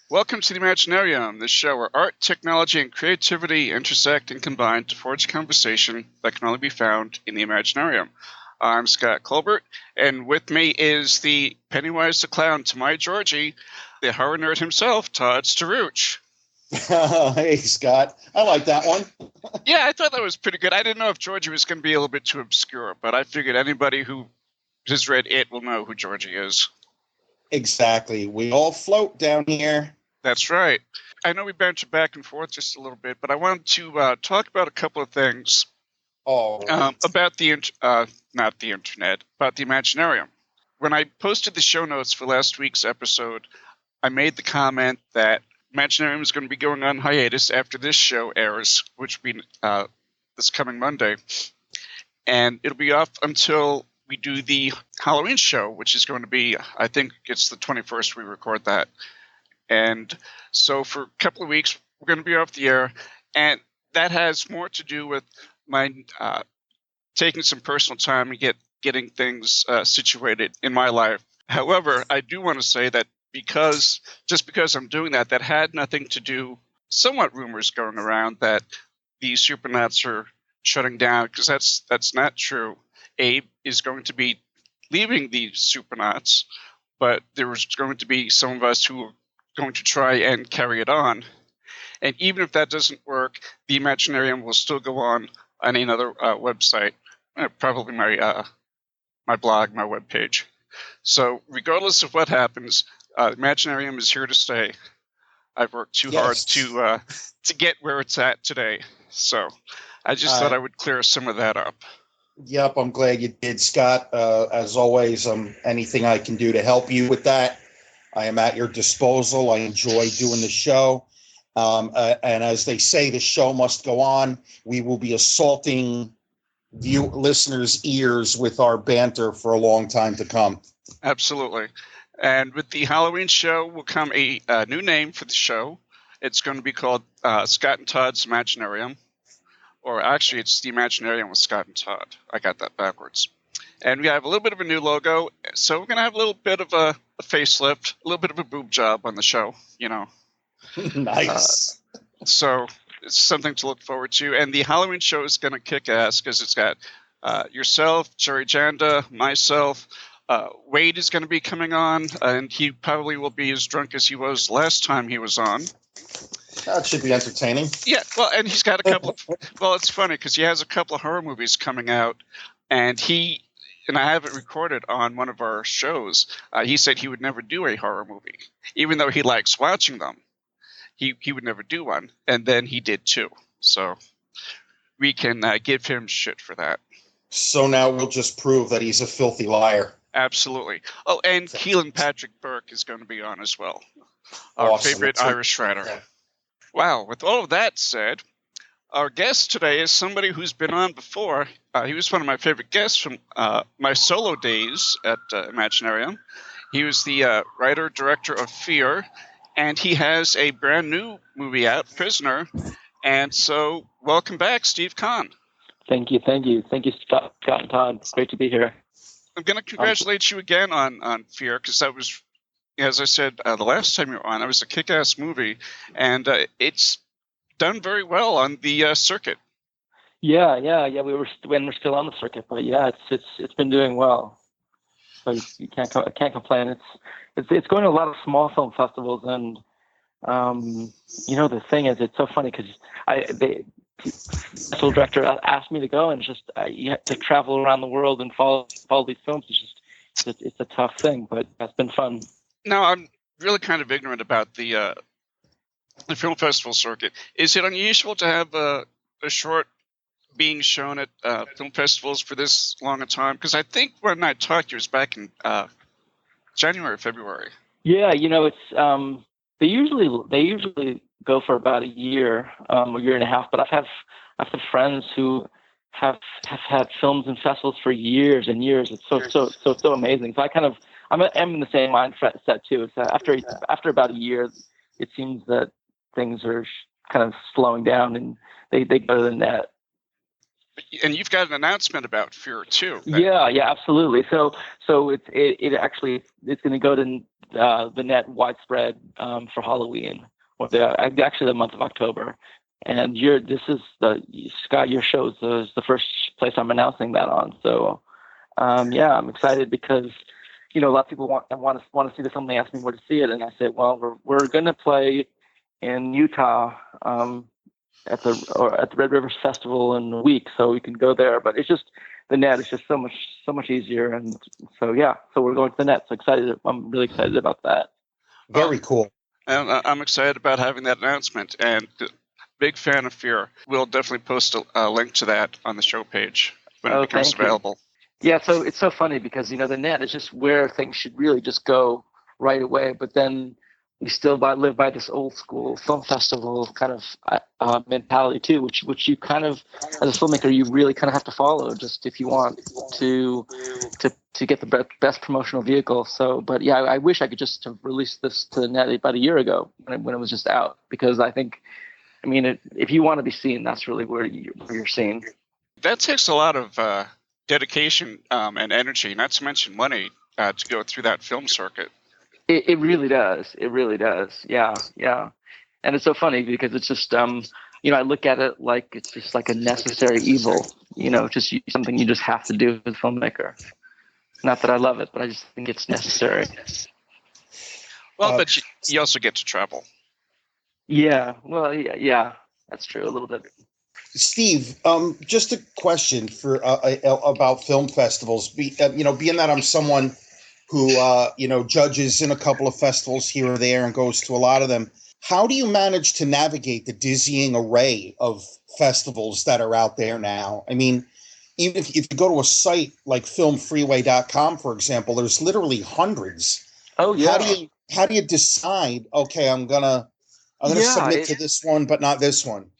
Welcome to the Imaginarium, the show where art, technology, and creativity intersect and combine to forge a conversation that can only be found in the Imaginarium. I'm Scott Colbert, and with me is the Pennywise the Clown to my Georgie, the horror nerd himself, Todd Starouch. Hey, Scott. I like that one. Yeah, I thought that was pretty good. I didn't know if Georgie was going to be a little bit too obscure, but I figured anybody who has read it will know who Georgie is. Exactly. We all float down here. That's right. I know we banter back and forth just a little bit, but I wanted to talk about a couple of things about the not the internet, about the Imaginarium. When I posted the show notes for last week's episode, I made the comment that Imaginarium is going to be going on hiatus after this show airs, which will be this coming Monday, and it'll be off until we do the Halloween show, which is going to be, I think it's the 21st we record that. And so for a couple of weeks, we're going to be off the air, and that has more to do with my taking some personal time and getting things situated in my life. However, I do want to say that because I'm doing that, that had nothing to do, somewhat rumors going around that the Supernauts are shutting down, because that's not true. Abe is going to be leaving the Supernauts, but there was going to be some of us who are going to try and carry it on. And even if that doesn't work, the Imaginarium will still go on another website, probably my blog, my webpage. So regardless of what happens, Imaginarium is here to stay. I've worked too hard to get where it's at today. So I just thought I would clear some of that up. Yep, I'm glad you did, Scott. As always, anything I can do to help you with that, I am at your disposal. I enjoy doing the show. And as they say, the show must go on. We will be assaulting listeners' ears with our banter for a long time to come. Absolutely. And with the Halloween show will come a new name for the show. It's going to be called Scott and Todd's Imaginarium. Or actually, it's the Imaginarium with Scott and Todd. I got that backwards. And we have a little bit of a new logo. So we're going to have a little bit of a facelift, a little bit of a boob job on the show, you know. Nice. So it's something to look forward to. And the Halloween show is going to kick ass because it's got yourself, Jerry Janda, myself. Wade is going to be coming on, and he probably will be as drunk as he was last time he was on. That should be entertaining. Yeah, well, and he's got a couple of... Well, it's funny because he has a couple of horror movies coming out, and I have it recorded on one of our shows. He said he would never do a horror movie, even though he likes watching them. He would never do one, and then he did too. So we can give him shit for that. So now we'll just prove that he's a filthy liar. Absolutely. Oh, and Keelan Patrick Burke is going to be on as well. Our Awesome. favorite Irish writer. Yeah. Wow. With all of that said, our guest today is somebody who's been on before. He was one of my favorite guests from my solo days at Imaginarium. He was the writer-director of Fear, and he has a brand new movie out, Prisoner. And so, welcome back, Steve Kahn. Thank you, Scott and Todd. It's great to be here. I'm going to congratulate you again on Fear, because that was, as I said, the last time you were on, that was a kick-ass movie, and it's done very well on the circuit. Yeah. We're still on the circuit, but yeah, it's been doing well. So you can't complain. It's going to a lot of small film festivals, and the thing is, it's so funny because the festival director asked me to go, and just you have to travel around the world and follow these films. It's a tough thing, but it's been fun. Now, I'm really kind of ignorant about the film festival circuit. Is it unusual to have a short being shown at film festivals for this long a time? Because I think when I talked to you, it was back in January, February. Yeah, it's they usually go for about a year and a half. But I've had friends who have had films and festivals for years and years. It's so amazing. So I'm in the same mindset too. It's after about a year, it seems that things are kind of slowing down, and they go to the net. And you've got an announcement about Fear too. Yeah, absolutely. So it actually it's going to go to the net widespread for Halloween, or actually the month of October. And Scott, your show is the first place I'm announcing that on. So I'm excited because a lot of people want to see the film. They ask me where to see it, and I said, well, we're going to play in Utah at the Red Rivers Festival in a week, so we can go there. But it's just the net is just so much easier, and so we're going to the net. So excited! I'm really excited about that. Very cool. And I'm excited about having that announcement. And big fan of Fear. We'll definitely post a link to that on the show page when it becomes available. Yeah, so it's so funny because the net is just where things should really just go right away, but then we still live by this old school film festival kind of mentality too, which you kind of, as a filmmaker, you really kind of have to follow just if you want to get the best promotional vehicle. So, but yeah, I wish I could just have released this to the net about a year ago when it was just out, because I think, if you want to be seen, that's really where you're seen. That takes a lot of dedication and energy, not to mention money, to go through that film circuit. It really does. It really does. Yeah. And it's so funny because it's just, I look at it like it's just like a necessary evil, just something you just have to do as a filmmaker. Not that I love it, but I just think it's necessary. Well, but you also get to travel. Yeah. Well, yeah, that's true a little bit. Steve, just a question for about film festivals. Being that I'm someone who judges in a couple of festivals here or there and goes to a lot of them, how do you manage to navigate the dizzying array of festivals that are out there now? Even if you go to a site like filmfreeway.com, for example, there's literally hundreds. Oh yeah. How do you decide? Okay, I'm gonna submit to this one, but not this one.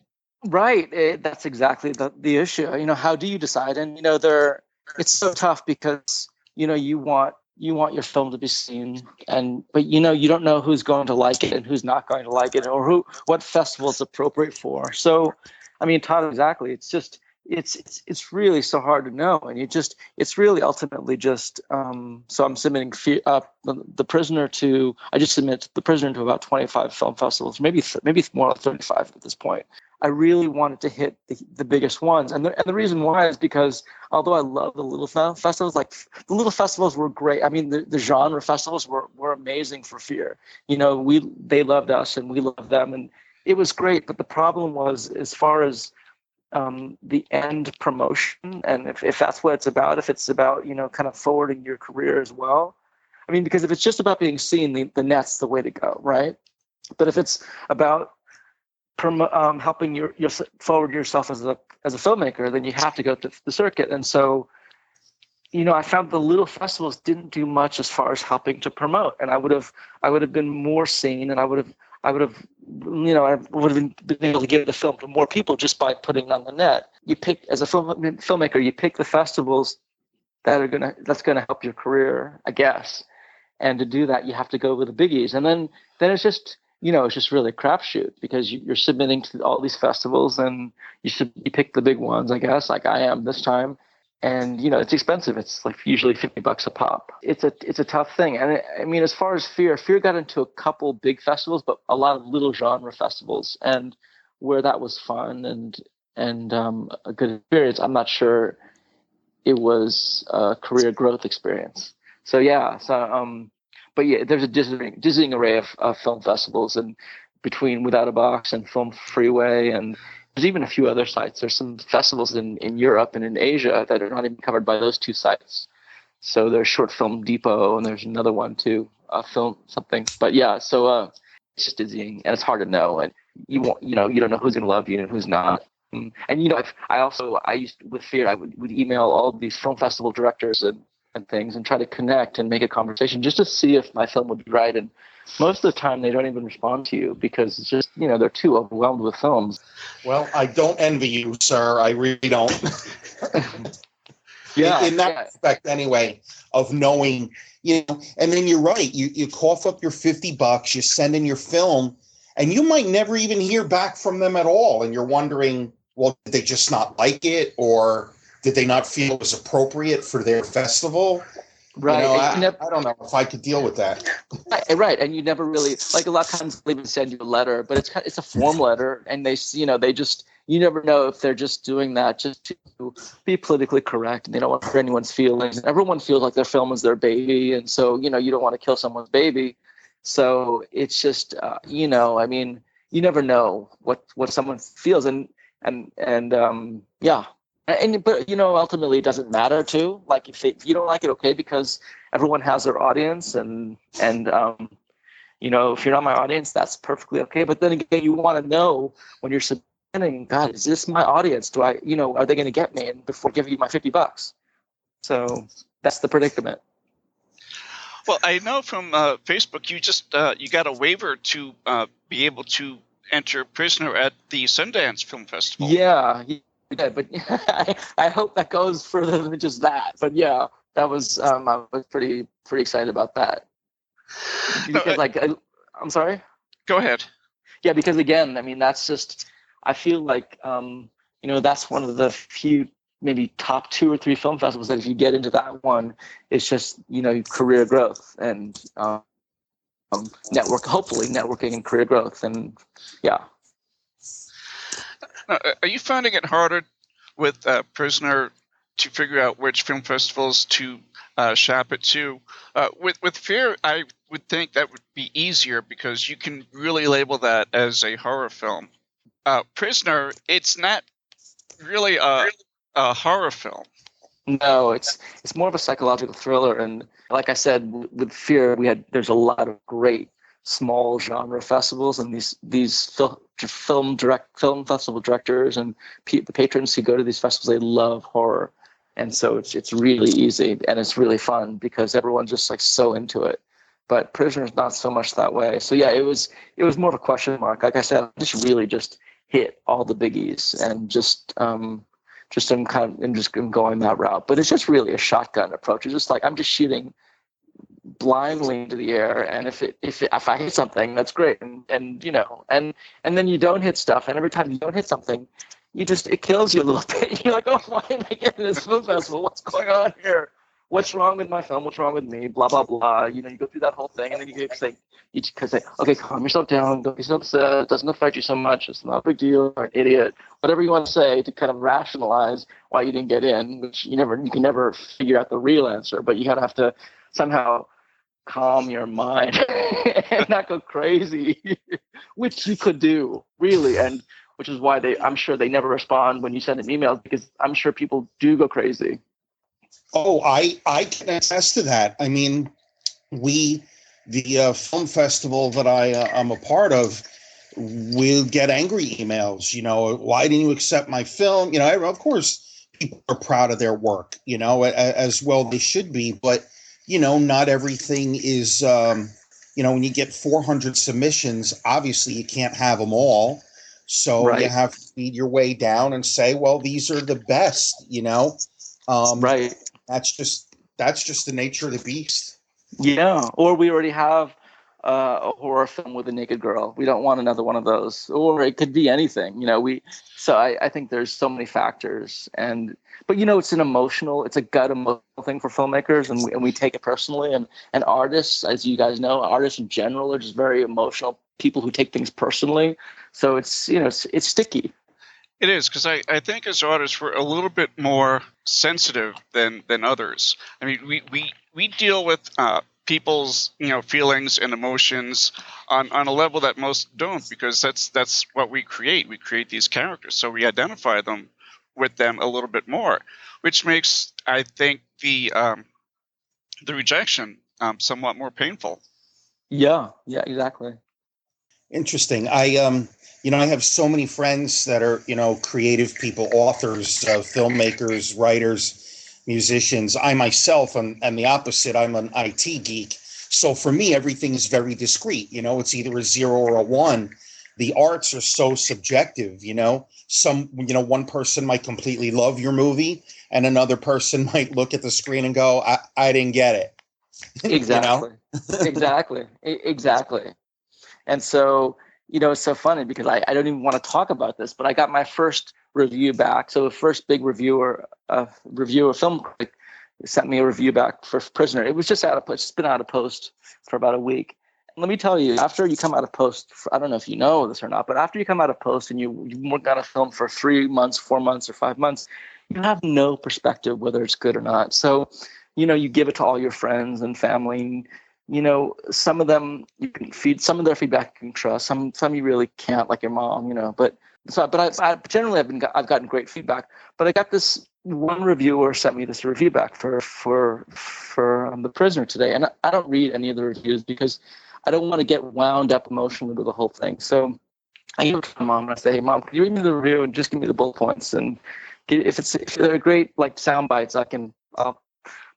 Right. That's exactly the issue. How do you decide? And it's so tough because you want your film to be seen, but you don't know who's going to like it and who's not going to like it, or what festival it's appropriate for. So, Todd, exactly. It's just it's really so hard to know, and it's really ultimately just. So I'm submitting The Prisoner to. I just submit The Prisoner to about 25 film festivals, maybe more than 35 at this point. I really wanted to hit the biggest ones. And the reason why is because although I love the little festivals, like the little festivals were great. The genre festivals were amazing for Fear. They loved us and we loved them, and it was great. But the problem was, as far as the end promotion, and if that's what it's about, if it's about, kind of forwarding your career as well. Because if it's just about being seen, the net's the way to go, right? But if it's about helping your forward yourself as a filmmaker, then you have to go to the circuit. And so, I found the little festivals didn't do much as far as helping to promote. And I would have been more seen, and I would have been able to give the film to more people just by putting it on the net. You pick, as a filmmaker, you pick the festivals that's gonna help your career, I guess. And to do that, you have to go with the biggies. And then it's just. It's just really a crapshoot because you're submitting to all these festivals, and you pick the big ones, I guess, like I am this time. And, it's expensive. It's like usually $50 a pop. It's a tough thing. And as far as Fear got into a couple big festivals, but a lot of little genre festivals, and where that was fun and a good experience. I'm not sure it was a career growth experience. So, yeah. But yeah, there's a dizzying array of film festivals, and between Without a Box and Film Freeway, and there's even a few other sites. There's some festivals in Europe and in Asia that are not even covered by those two sites. So there's Short Film Depot, and there's another one too, film something. But yeah, so it's just dizzying, and it's hard to know, and you don't know who's gonna love you and who's not. And I used with Fear, I would email all these film festival directors and things and try to connect and make a conversation just to see if my film would be right. And most of the time they don't even respond to you because it's just, they're too overwhelmed with films. Well, I don't envy you, sir. I really don't. Yeah. In that respect, anyway, of knowing, and then you're right. You cough up your $50, you send in your film, and you might never even hear back from them at all. And you're wondering, well, did they just not like it, or did they not feel it was appropriate for their festival? Right. I don't know if I could deal with that. Right. And you never really, like, a lot of times they even send you a letter, but it's a form letter, and they just, you never know if they're just doing that just to be politically correct, and they don't want to hurt anyone's feelings. Everyone feels like their film is their baby, and so, you don't want to kill someone's baby. So it's just, you never know what someone feels, and yeah. But ultimately it doesn't matter too. Like, if you don't like it, okay, because everyone has their audience, and if you're not my audience, that's perfectly okay. But then again, you want to know when you're submitting, God, is this my audience? Do I, are they going to get me before giving you my $50? So that's the predicament. Well, I know from Facebook, you just you got a waiver to be able to enter Prisoner at the Sundance Film Festival. Yeah. Yeah, but I hope that goes further than just that. But yeah, that was I was pretty excited about that. Because I'm sorry. Go ahead. Yeah, because again, I mean, that's just, I feel like that's one of the few, maybe top 2 or 3 film festivals that if you get into that one, it's just career growth and hopefully networking and career growth, and yeah. Now, are you finding it harder with Prisoner to figure out which film festivals to shop it to? With Fear, I would think that would be easier because you can really label that as a horror film. Prisoner, it's not really a horror film. No, it's more of a psychological thriller, and like I said, with Fear, there's a lot of great small genre festivals, and these film festival directors and the patrons who go to these festivals, they love horror, and so it's really easy and it's really fun because everyone's just like so into it. But Prisoner's not so much that way. So yeah, it was more of a question mark. Like I said, I just hit all the biggies and just I'm going that route. But it's just really a shotgun approach. It's just like I'm just shooting blindly into the air, and if I hit something, that's great, and then you don't hit stuff, and every time you don't hit something, it kills you a little bit. You're like, oh, why am I getting this film festival? What's going on here? What's wrong with my film? What's wrong with me? Blah blah blah. You go through that whole thing, and then you say, okay, calm yourself down. Don't be so upset. It doesn't affect you so much. It's not a big deal. You're an idiot. Whatever you want to say to kind of rationalize why you didn't get in, which you can never figure out the real answer, but you gotta have to somehow calm your mind and not go crazy, which you could do, really, and which is why I'm sure they never respond when you send them emails, because I'm sure people do go crazy. Oh, I can attest to that. I mean, the film festival that I am a part of, we'll get angry emails, why didn't you accept my film? Of course, people are proud of their work, as well they should be, but not everything is, when you get 400 submissions, obviously you can't have them all. So right. You have to feed your way down and say, well, these are the best, right. That's just the nature of the beast. Yeah. Or we already have a horror film with a naked girl. We don't want another one of those. Or it could be anything, so I think there's so many factors, but it's it's a gut emotional thing for filmmakers, and we take it personally, and artists, as you guys know, artists in general are just very emotional people who take things personally. So it's it's sticky. It is, because I think as artists we're a little bit more sensitive than others. I mean, we deal with people's feelings and emotions on a level that most don't, because that's what we create. We create these characters, so we identify them with them a little bit more, which makes, I think, the rejection somewhat more painful. Yeah, exactly. Interesting. I have so many friends that are, creative people, authors, filmmakers, writers, musicians. I myself am the opposite. I'm an IT geek. So for me, everything is very discrete. It's either a 0 or a 1. The arts are so subjective, one person might completely love your movie and another person might look at the screen and go, I didn't get it. Exactly. Exactly. And so, It's so funny because I don't even want to talk about this, but I got my first review back. So the first big reviewer, a film critic, sent me a review back for Prisoner. It was just it's been out of post for about a week. And let me tell you, after you come out of post, I don't know if you know this or not, but after you come out of post and you've worked on a film for 3 months, 4 months, or 5 months, you have no perspective whether it's good or not. So, you give it to all your friends and family. Some of them you can feed, some of their feedback you can trust, some you really can't, like your mom, but I generally I've gotten great feedback. But I got this one reviewer sent me this review back for The Prisoner today, and I don't read any of the reviews because I don't want to get wound up emotionally with the whole thing. So I give it to my mom and I say, "Hey, Mom, can you read me the review and just give me the bullet points? And if they're great, like sound bites, I'll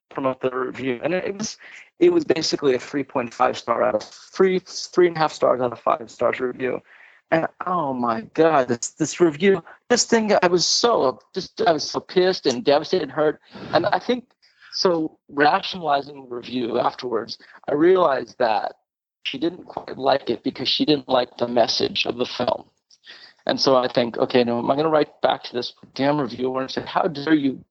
promote the review." And it was basically a 3.5 star out of 3.5 stars out of 5 stars review. And oh my God, this review, this thing, I was so pissed and devastated and hurt. And I think, so rationalizing the review afterwards, I realized that she didn't quite like it because she didn't like the message of the film. And so I think, okay, no, am I going to write back to this damn reviewer and say, how dare you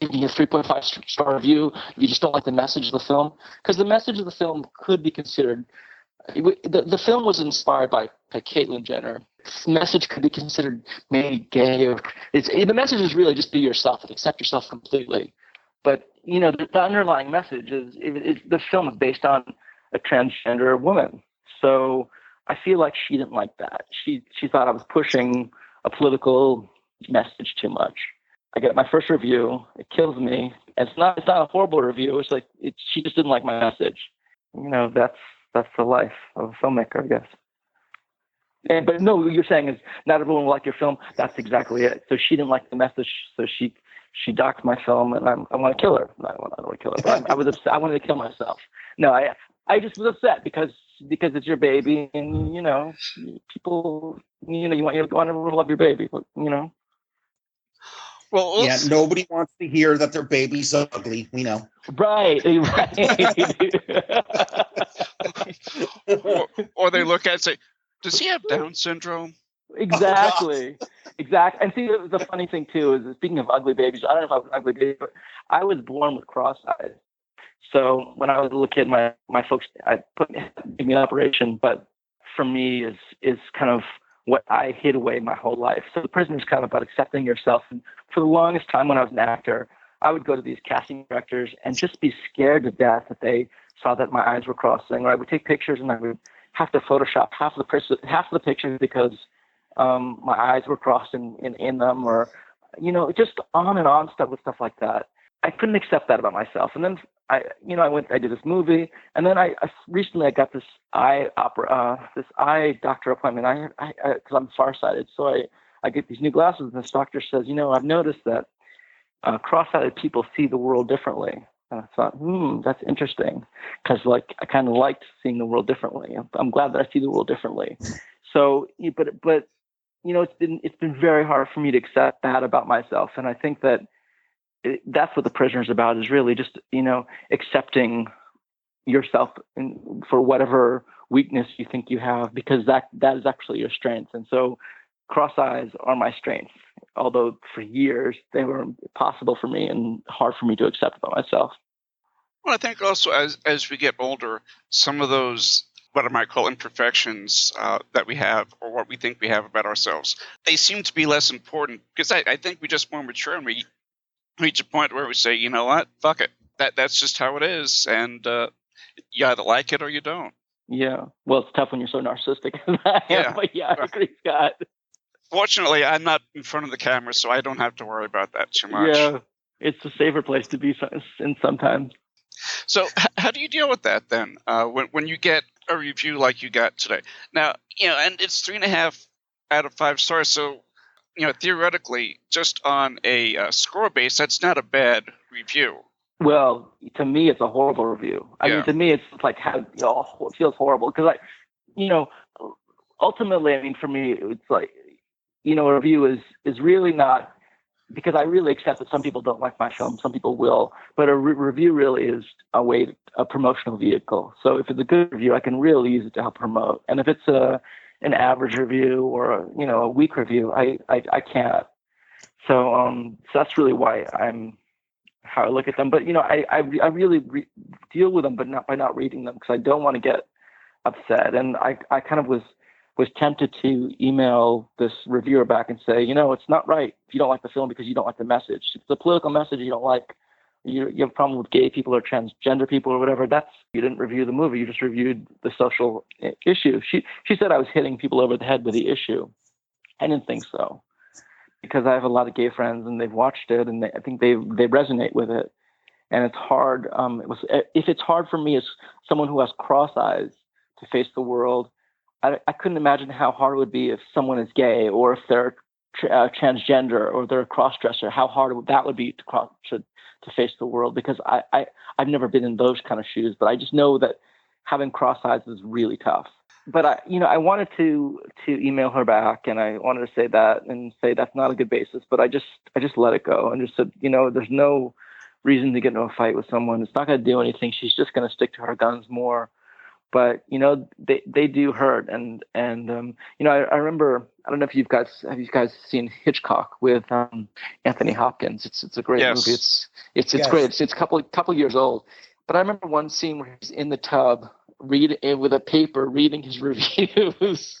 give me a 3.5 star review? You just don't like the message of the film? Because the message of the film could be considered, the film was inspired by Caitlyn Jenner. The message could be considered maybe gay, or the message is really just be yourself and accept yourself completely. But the underlying message is the film is based on a transgender woman. So I feel like she didn't like that. She thought I was pushing a political message too much. I get my first review. It kills me. It's not a horrible review. It's like she just didn't like my message. That's the life of a filmmaker, I guess. But no, what you're saying is not everyone will like your film. That's exactly it. So she didn't like the message, so she docked my film, and I want to kill her. I don't want to kill her, but I was upset. I wanted to kill myself. No, I just was upset because it's your baby, and people, you want everyone to love your baby, Well, yeah, nobody wants to hear that their baby's ugly. We know. Right. or they look at it and say, "Does he have Down syndrome?" Exactly. Exactly. And see, the funny thing too is, speaking of ugly babies, I don't know if I was an ugly baby, but I was born with cross eyes. So when I was a little kid, my folks gave me an operation, but for me is kind of what I hid away my whole life. So The Prisoner is kind of about accepting yourself. And for the longest time when I was an actor, I would go to these casting directors and just be scared to death that they saw that my eyes were crossing, or I would take pictures and I would have to Photoshop half of the pictures because my eyes were crossed in them, or just on and on stuff like that. I couldn't accept that about myself. And then I did this movie, and then I recently got this eye doctor appointment. Because I'm farsighted, so I get these new glasses, and this doctor says, I've noticed that cross-eyed people see the world differently. And I thought, that's interesting, because I kind of liked seeing the world differently. I'm glad that I see the world differently. So, but it's been very hard for me to accept that about myself, and I think that that's what The Prisoner is about, is really just accepting yourself for whatever weakness you think you have, because that is actually your strength. And so cross eyes are my strength, although for years they were impossible for me and hard for me to accept about myself. Well, I think also as we get older, some of those, what I might call imperfections that we have, or what we think we have about ourselves, they seem to be less important, because I think we just more mature and we reach a point where we say, you know what, fuck it. That's just how it is, and you either like it or you don't. Yeah. Well, it's tough when you're so narcissistic as I am, but yeah, I agree, Scott. Fortunately, I'm not in front of the camera, so I don't have to worry about that too much. Yeah, it's a safer place to be in sometimes. So how do you deal with that then, when you get a review like you got today? Now, and it's 3.5 out of 5 stars, so theoretically, just on a score base, that's not a bad review. Well, to me, it's a horrible review. I mean, to me, it's like how it feels horrible, because ultimately, I mean, for me, it's like, a review is really not, because I really accept that some people don't like my film, some people will, but a review really is a promotional vehicle. So if it's a good review, I can really use it to help promote. And if it's an average review or a weak review. I can't. So that's really why how I look at them. But I really deal with them, but not by not reading them, because I don't want to get upset. And I kind of was tempted to email this reviewer back and say, it's not right if you don't like the film because you don't like the message. If it's a political message you don't like, you have a problem with gay people or transgender people or whatever, you didn't review the movie. You just reviewed the social issue. She said I was hitting people over the head with the issue. I didn't think so, because I have a lot of gay friends and they've watched it and I think they resonate with it. And it's hard. If it's hard for me as someone who has cross eyes to face the world, I couldn't imagine how hard it would be if someone is gay or if they're transgender or they're a cross-dresser, how hard that would be to face the world, because I've never been in those kind of shoes, but I just know that having cross eyes is really tough. But I wanted to email her back, and I wanted to say that and say that's not a good basis, but I just let it go and just said, there's no reason to get into a fight with someone. It's not going to do anything. She's just going to stick to her guns more. But they do hurt, and I remember, I don't know if you guys seen Hitchcock with Anthony Hopkins. It's a great movie. It's Yes. Great. It's a couple years old, but I remember one scene where he's in the tub with a paper reading his reviews,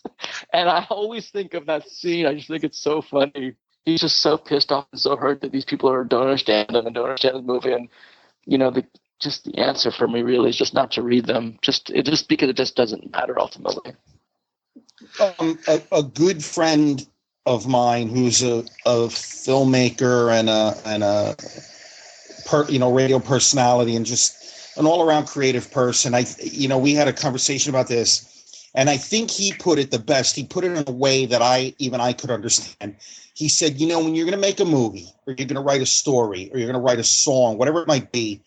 and I always think of that scene. I just think it's so funny. He's just so pissed off and so hurt that these people don't understand him and don't understand the movie, and the answer for me really is just not to read them, just because it just doesn't matter ultimately. A good friend of mine who's a filmmaker and a radio personality and just an all around creative person. We had a conversation about this, and I think he put it the best. He put it in a way that I could understand. He said, when you're going to make a movie or you're going to write a story or you're going to write a song, whatever it might be,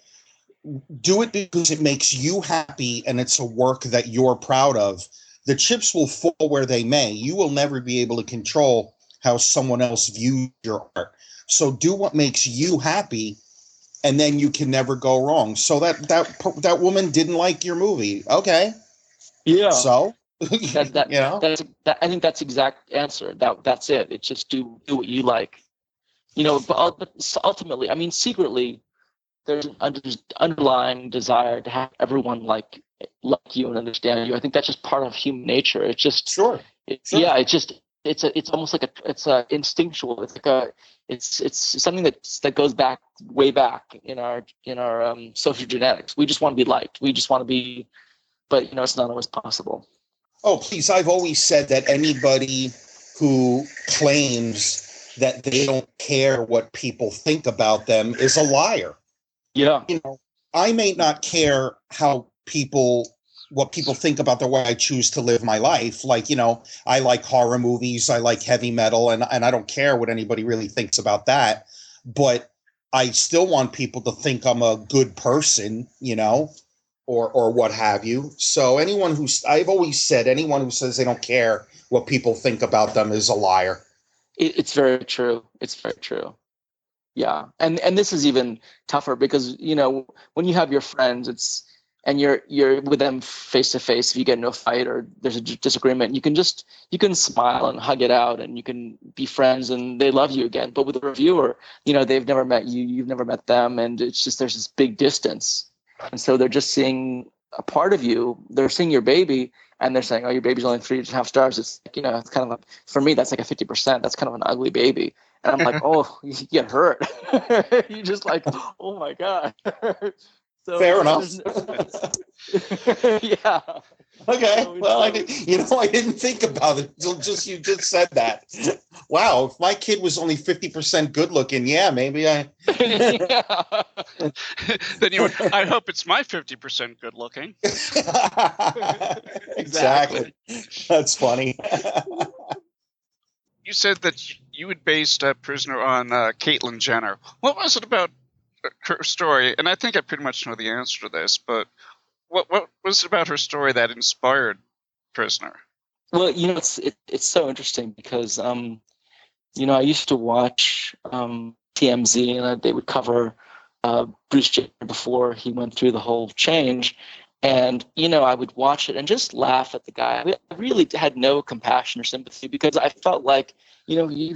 do it because it makes you happy and it's a work that you're proud of. The chips will fall where they may. You will never be able to control how someone else views your art. So do what makes you happy, and then you can never go wrong. So that woman didn't like your movie. Okay. Yeah. So I think that's the exact answer. That's it. It's just do what you like. But ultimately, I mean, secretly, there's an underlying desire to have everyone like you and understand you. I think that's just part of human nature. It's just sure. Yeah. It's almost like it's instinctual. It's like it's something that goes back way back in our social genetics. We just want to be liked. We just want to be, but it's not always possible. Oh, please! I've always said that anybody who claims that they don't care what people think about them is a liar. Yeah. I may not care what people think about the way I choose to live my life. Like, I like horror movies, I like heavy metal, and I don't care what anybody really thinks about that. But I still want people to think I'm a good person, or what have you. So I've always said anyone who says they don't care what people think about them is a liar. It's very true. It's very true. Yeah. And this is even tougher because, when you have your friends, and you're with them face to face, if you get into a fight or there's a disagreement, you can smile and hug it out and you can be friends and they love you again. But with a reviewer, they've never met you, you've never met them. And it's just, there's this big distance. And so they're just seeing a part of you. They're seeing your baby and they're saying, oh, your baby's only 3.5 stars. It's, it's kind of for me, that's like a 50%. That's kind of an ugly baby. And I'm like, oh, you get hurt. You're just like, oh my God. So, fair enough. Yeah. Okay. Well, I didn't think about it until you just said that. Wow. If my kid was only 50% good looking, yeah, maybe I. Yeah. Then I hope it's my 50% good looking. Exactly. That's funny. You said that you had based Prisoner on Caitlyn Jenner. What was it about her story? And I think I pretty much know the answer to this, but what was it about her story that inspired Prisoner? Well, it's so interesting because I used to watch TMZ and they would cover Bruce Jenner before he went through the whole change, And, you know, I would watch it and just laugh at the guy. I really had no compassion or sympathy because I felt like, you know, he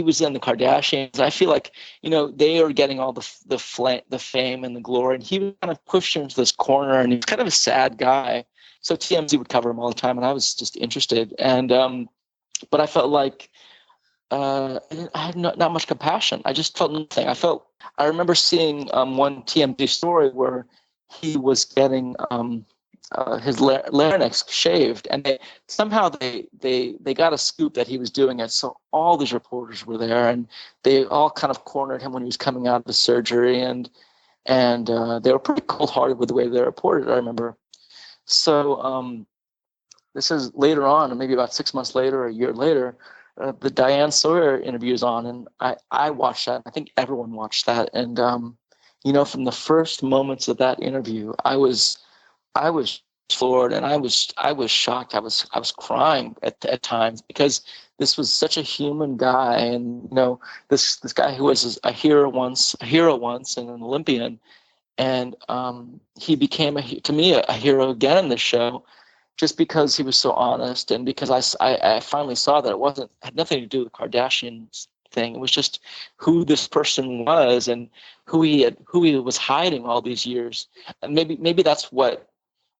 was in the Kardashians. I feel like, you know, they are getting all the fame and the glory, and he was kind of pushed into this corner, and he was kind of a sad guy. So TMZ would cover him all the time, and I was just interested. And but I felt like I had not much compassion. I just felt nothing. I remember seeing one TMZ story where he was getting his larynx shaved, and they got a scoop that he was doing it. So all these reporters were there, and they all kind of cornered him when he was coming out of the surgery, and they were pretty cold-hearted with the way they reported it, I remember. So this is later on, maybe about 6 months later, a year later, the Diane Sawyer interview is on, and I watched that. I think everyone watched that, and you know, from the first moments of that interview, I was floored, and I was shocked. I was crying at times because this was such a human guy, and you know, this guy who was a hero once, and an Olympian, and he became to me a hero again in this show, just because he was so honest, and because I finally saw that it had nothing to do with Kardashians thing. It was just who this person was and who he was hiding all these years. And maybe that's what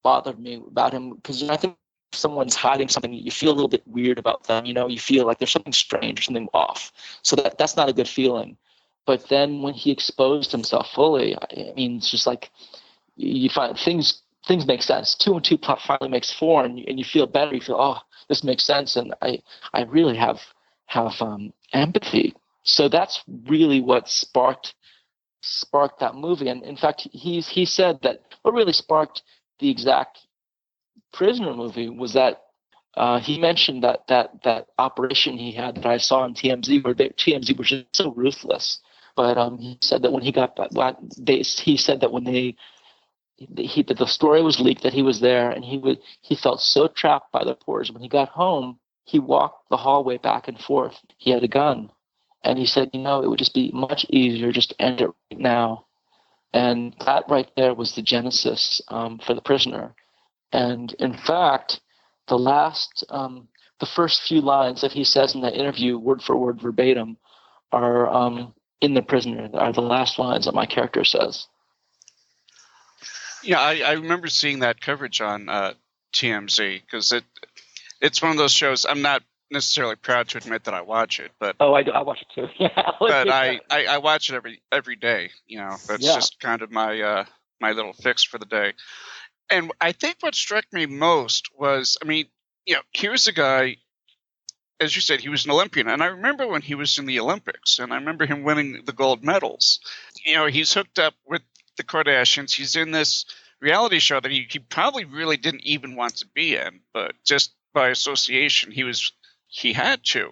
bothered me about him, because, you know, I think if someone's hiding something, you feel a little bit weird about them. You know, you feel like there's something strange or something off. So that's not a good feeling. But then when he exposed himself fully, I mean, it's just like you find things make sense. 2 and 2 finally makes 4, and you feel better. You feel, oh, this makes sense, and I really have empathy. So that's really what sparked that movie. And in fact, he said that what really sparked the exact Prisoner movie was that he mentioned that operation he had that I saw on TMZ, where TMZ was just so ruthless. But he said that when he got back, he said that when that the story was leaked, that he was there, and he felt so trapped by the reporters. When he got home, he walked the hallway back and forth. He had a gun, and he said, you know, it would just be much easier just to end it right now. And that right there was the genesis for The Prisoner. And in fact, the first few lines that he says in that interview, word for word, verbatim, are in The Prisoner. Are the last lines that my character says. Yeah, I remember seeing that coverage on TMZ, because it's one of those shows. I'm not necessarily proud to admit that I watch it, but I watch it too. Yeah, but I watch it every day. You know, that's just kind of my my little fix for the day. And I think what struck me most was, I mean, you know, here's a guy, as you said, he was an Olympian, and I remember when he was in the Olympics, and I remember him winning the gold medals. You know, he's hooked up with the Kardashians. He's in this reality show that he probably really didn't even want to be in, but just by association, he had to.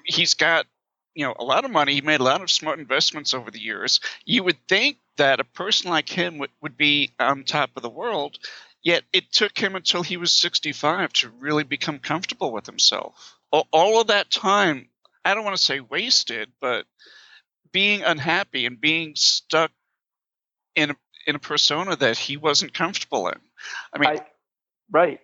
He's got, you know, a lot of money. He made a lot of smart investments over the years. You would think that a person like him would be on top of the world, yet it took him until he was 65 to really become comfortable with himself. All of that time, I don't want to say wasted, but being unhappy and being stuck in a persona that he wasn't comfortable in. I mean, right.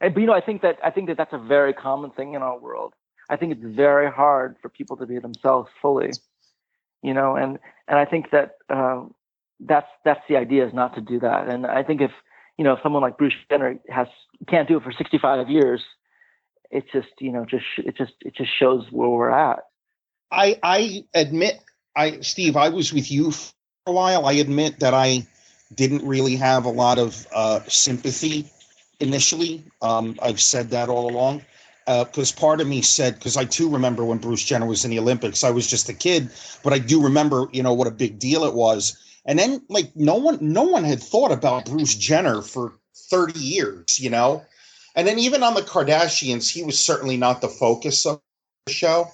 But you know, I think that that's a very common thing in our world. I think it's very hard for people to be themselves fully, you know, and I think that that's the idea, is not to do that. And I think if, you know, someone like Bruce Jenner can't do it for 65 years, it just, you know, it just shows where we're at. I admit, Steve, I was with you for a while. I admit that I didn't really have a lot of sympathy initially. I've said that all along, because part of me said, because I too remember when Bruce Jenner was in the Olympics. I was just a kid, but I do remember, you know, what a big deal it was. And then, like, no one had thought about Bruce Jenner for 30 years, you know. And then even on the Kardashians, he was certainly not the focus of the show.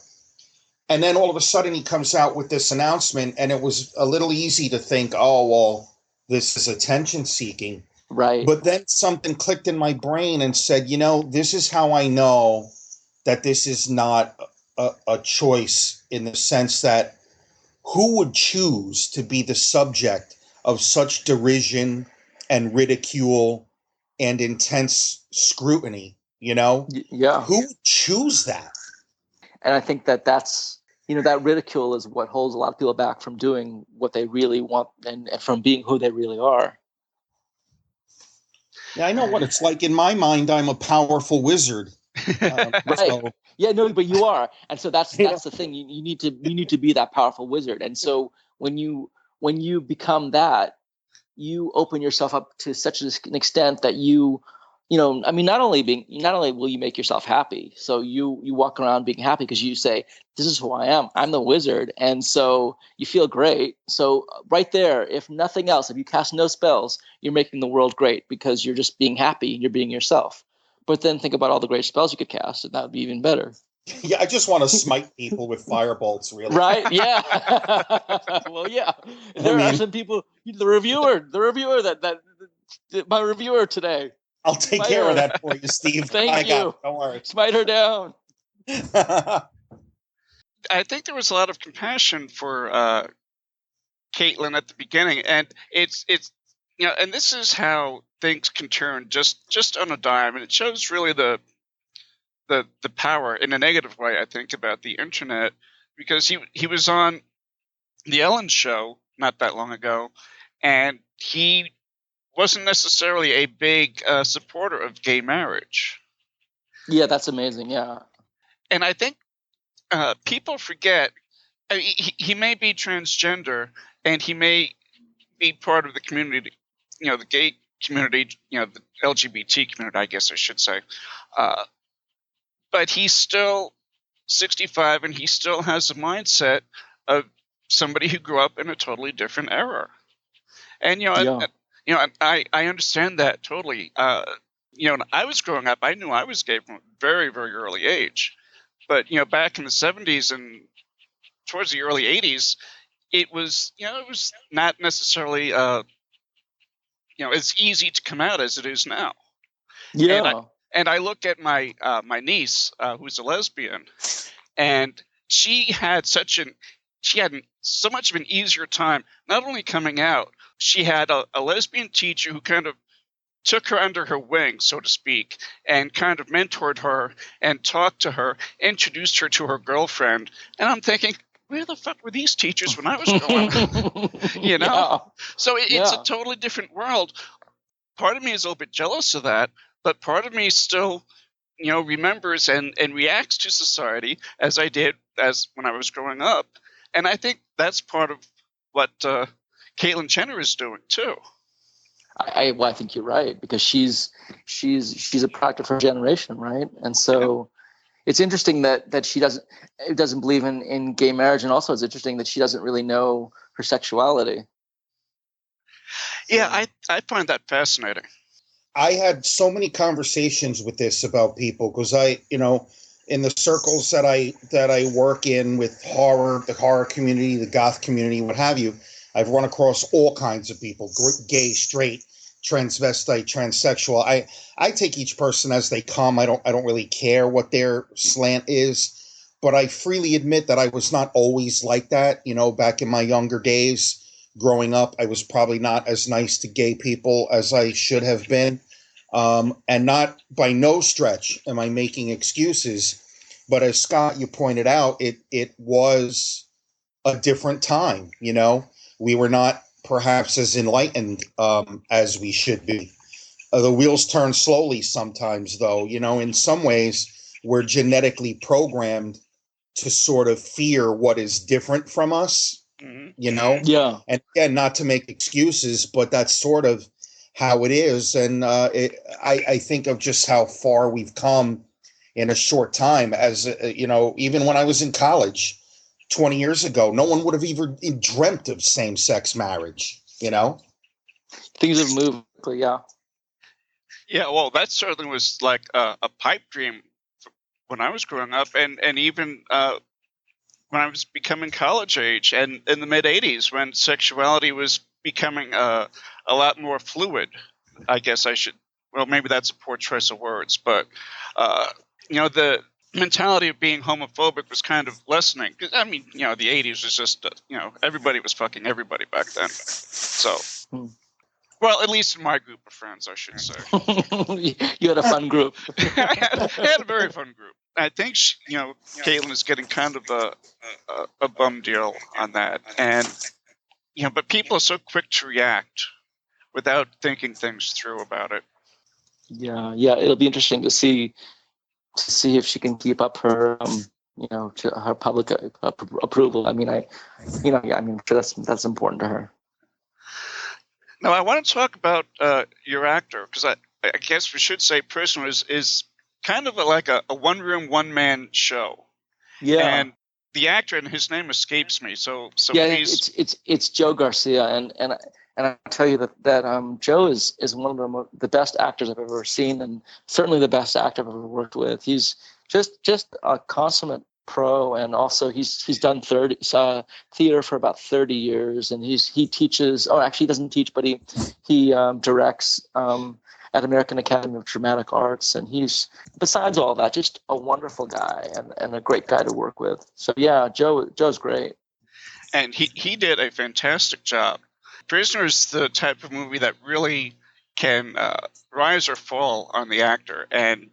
And then all of a sudden he comes out with this announcement, and it was a little easy to think, oh, well, this is attention seeking. Right. But then something clicked in my brain and said, you know, this is how I know that this is not a choice, in the sense that who would choose to be the subject of such derision and ridicule and intense scrutiny, Yeah. Who would choose that? And I think that's, that ridicule is what holds a lot of people back from doing what they really want and from being who they really are. Yeah, I know what it's like. In my mind, I'm a powerful wizard. Right. So. Yeah, no, but you are. And so that's the thing. You need to be that powerful wizard. And so when you become that, you open yourself up to such an extent that not only will you make yourself happy, so you walk around being happy because you say, this is who I am. I'm the wizard. And so you feel great. So right there, if nothing else, if you cast no spells, you're making the world great because you're just being happy and you're being yourself. But then think about all the great spells you could cast, and that would be even better. Yeah, I just want to smite people with firebolts, really. Right? Yeah. Well, yeah. There are some people. The reviewer that my reviewer today. I'll take care of that for you, Steve. Thank you. Don't worry. Smite her down. I think there was a lot of compassion for Caitlin at the beginning, and it's and this is how things can turn just on a dime, and it shows really the power in a negative way, I think, about the internet, because he was on the Ellen Show not that long ago, and he wasn't necessarily a big supporter of gay marriage. Yeah, that's amazing. Yeah, and I think people forget. I mean, he may be transgender, and he may be part of the community, the gay community, the LGBT community, I guess I should say. But he's still 65, and he still has a mindset of somebody who grew up in a totally different era. And I understand that totally. When I was growing up, I knew I was gay from a very, very early age. But back in the 70s and towards the early 80s, it was not necessarily as easy to come out as it is now. Yeah. And I look at my niece, who's a lesbian, and she had so much of an easier time not only coming out. She had a lesbian teacher who kind of took her under her wing, so to speak, and kind of mentored her and talked to her, introduced her to her girlfriend. And I'm thinking, where the fuck were these teachers when I was growing up? Yeah. So it's a totally different world. Part of me is a little bit jealous of that, but part of me still, remembers and reacts to society as I did as when I was growing up. And I think that's part of what Caitlyn Jenner is doing too. I think you're right, because she's a product of her generation, right? And so it's interesting that she doesn't believe in gay marriage, and also it's interesting that she doesn't really know her sexuality. Yeah, I find that fascinating. I had so many conversations with this about people, because in the circles that I work in with the horror community, the goth community, what have you, I've run across all kinds of people: gay, straight, transvestite, transsexual. I take each person as they come. I don't really care what their slant is, but I freely admit that I was not always like that. Back in my younger days, growing up, I was probably not as nice to gay people as I should have been. And not by no stretch am I making excuses, but as Scott, you pointed out, it was a different time. We were not perhaps as enlightened as we should be. The wheels turn slowly sometimes, though. In some ways, we're genetically programmed to sort of fear what is different from us. Mm-hmm. Yeah. And again, not to make excuses, but that's sort of how it is. And I think of just how far we've come in a short time. As even when I was in college 20 years ago, no one would have even dreamt of same-sex marriage. Things have moved quickly. Yeah, well, that certainly was like a pipe dream when I was growing up, and even when I was becoming college age, and in the mid 80s, when sexuality was becoming a lot more fluid. I guess I should. Well, maybe that's a poor choice of words, but the mentality of being homophobic was kind of lessening. I mean, the 80s was just everybody was fucking everybody back then. So, Well, at least in my group of friends, I should say. You had a fun group. I had a very fun group. I think Caitlin is getting kind of a bum deal on that, and but people are so quick to react without thinking things through about it. Yeah, it'll be interesting to see if she can keep up her to her public approval. I mean, I'm sure that's important to her. Now, I want to talk about your actor, because I guess we should say Prisoner is kind of like a one-room, one-man show. Yeah. And the actor, and his name escapes me, so yeah, please. It's Joe Garcia, and I tell you that Joe is one of the best actors I've ever seen, and certainly the best actor I've ever worked with. He's just a consummate pro, and also he's done theater for about 30 years, and he teaches. Oh, actually, he doesn't teach, but he directs at American Academy of Dramatic Arts, and he's, besides all that, just a wonderful guy and a great guy to work with. So yeah, Joe's great, and he did a fantastic job. Prisoner is the type of movie that really can rise or fall on the actor, and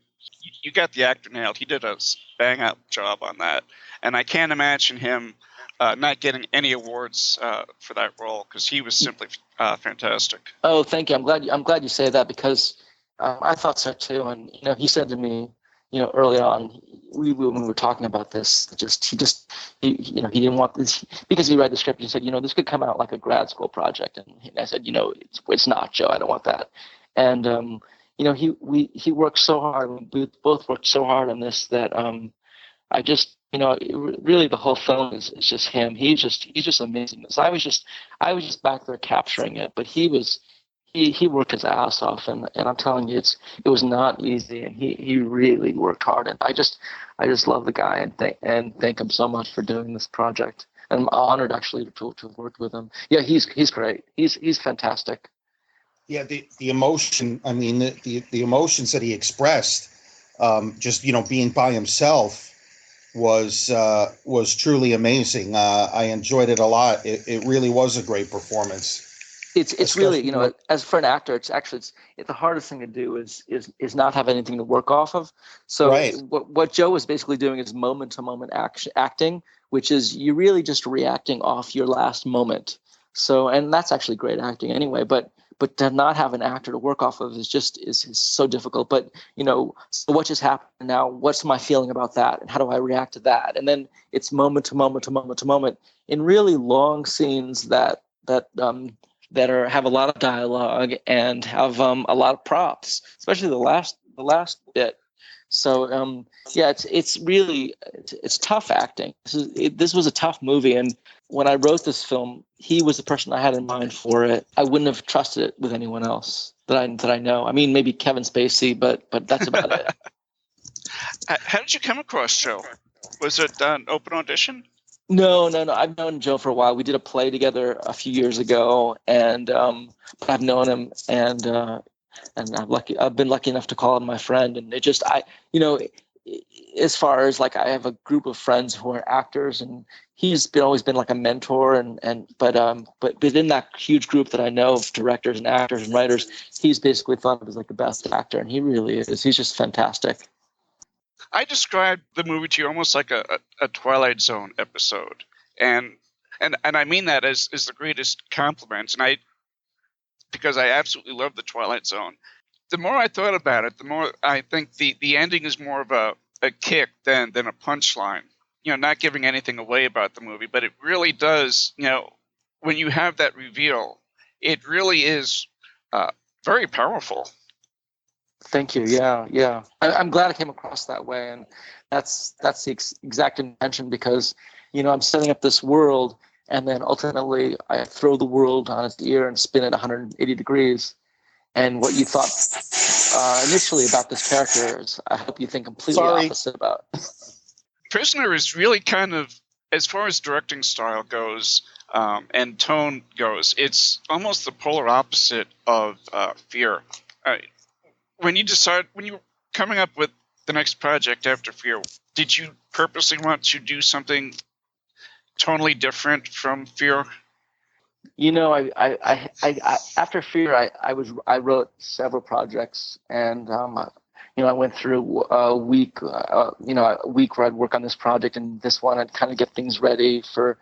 you got the actor nailed. He did a bang-up job on that, and I can't imagine him not getting any awards for that role, because he was simply fantastic. Oh, thank you. I'm glad you say that, because I thought so too. And he said to me, early on, when we were talking about this, he didn't want this, because he read the script. He said, this could come out like a grad school project, and I said, it's not, Joe. I don't want that. And he worked so hard. We both worked so hard on this that I just, really the whole film is just him. He's just amazing. So I was just back there capturing it, but he worked his ass off, and I'm telling you, it was not easy, and he really worked hard, and I just love the guy, and thank him so much for doing this project. And I'm honored actually to have worked with him. Yeah, he's great. He's fantastic. Yeah, the emotion. I mean, the emotions that he expressed, just being by himself, was truly amazing. I enjoyed it a lot. It really was a great performance. It's really, as for an actor, it's the hardest thing to do is not have anything to work off of. So right. What Joe was basically doing is moment to moment acting, which is you really just reacting off your last moment. So, and that's actually great acting anyway, but to not have an actor to work off of is so difficult. But so what just happened now? What's my feeling about that, and how do I react to that? And then it's moment to moment to moment to moment in really long scenes that have a lot of dialogue and have a lot of props, especially the last bit. So it's really tough acting. This was a tough movie, and when I wrote this film, he was the person I had in mind for it. I wouldn't have trusted it with anyone else that I know. I mean, maybe Kevin Spacey, but that's about it. How did you come across Joe? Was it an open audition? No. I've known Joe for a while. We did a play together a few years ago, and I've known him, and I've been lucky enough to call him my friend. And it just, as far as like, I have a group of friends who are actors, and he's always been like a mentor, but within that huge group that I know of directors and actors and writers, he's basically thought of as like the best actor, and he really is. He's just fantastic. I described the movie to you almost like a Twilight Zone episode, and I mean that as the greatest compliment, and because I absolutely love the Twilight Zone. The more I thought about it, the more I think the ending is more of a kick than a punchline. Not giving anything away about the movie, but it really does. When you have that reveal, it really is very powerful. Thank you. Yeah. I'm glad I came across that way, and that's the exact intention, because I'm setting up this world, and then ultimately I throw the world on its ear and spin it 180 degrees. And what you thought initially about this character, I hope you think completely opposite about. Prisoner is really kind of, as far as directing style goes and tone goes, it's almost the polar opposite of Fear. When you were coming up with the next project after Fear, did you purposely want to do something totally different from Fear? After Fear, I wrote several projects, and I went through a week, a week where I'd work on this project and this one. I'd kind of get things ready for.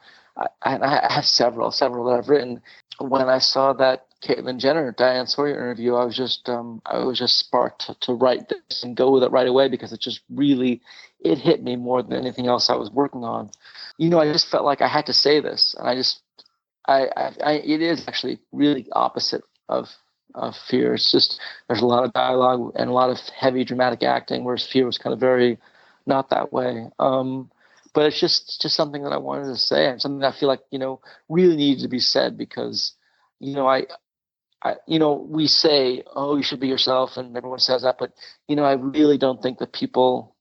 I have several that I've written. When I saw that Caitlyn Jenner, Diane Sawyer interview, I was just sparked to write this and go with it right away, because it hit me more than anything else I was working on. I just felt like I had to say this, and it is actually really opposite of Fear. It's just there's a lot of dialogue and a lot of heavy dramatic acting, whereas Fear was kind of very not that way. But it's just something that I wanted to say, and something that I feel like really needed to be said, because we say, oh, you should be yourself, and everyone says that, but I really don't think that people